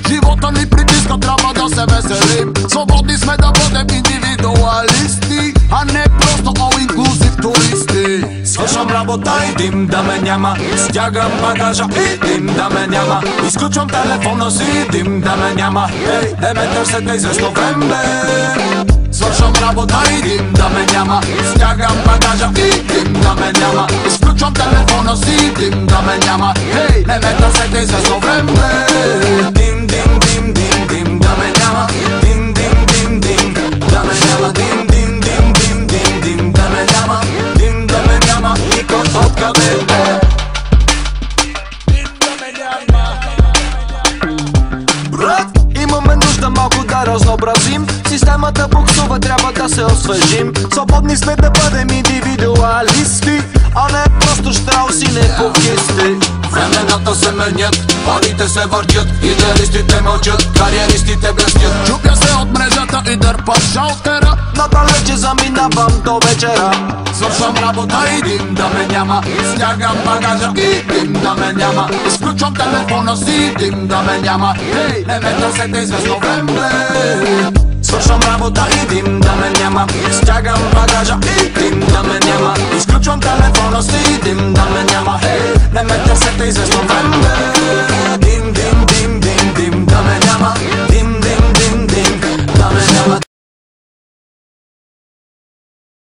Живота ни притиска, трябва да се веселим. Свободни сме да бъдем индивидуалисти, а не просто all-inclusive туристи. Свършвам работа и дим да ме няма. Стягам багажа и дим да ме няма. Изключвам телефона си, дим да ме няма. Ей, не ме търсете известно време. Свършвам работа и дим да ме няма. Стягам багажа и дим да ме няма. Изключвам телефона си, дим да ме няма. Ей, не ме търсете известно време. Дим, дим, дим, дим, дим да ме няма. Дим, дим, дим, дим да ме няма. Дим, дим, дим, дим, дим, дим да ме няма. Дим да ме няма, никой откъде е. Дим да ме няма. Брат, имаме нужда малко да разнообразим. Системата буксува, трябва да се освежим. Свободни сме да бъдем индивидуалисти, а не просто щрауси непокисти. Времената се менят, парите се въртят, идеалистите мълчат, кариеристите блестят. Чупя се от мрежата и дърпам шалтера. Надалече заминавам до вечера. Свършвам работа и дим да ме няма. Стягам багажа и дим да ме няма. Изключвам телефона си, дим да ме няма. Ей, не ме търсете известно време. Свършвам работа и дим да ме няма. Стягам багажа и дим да ме няма. Изключвам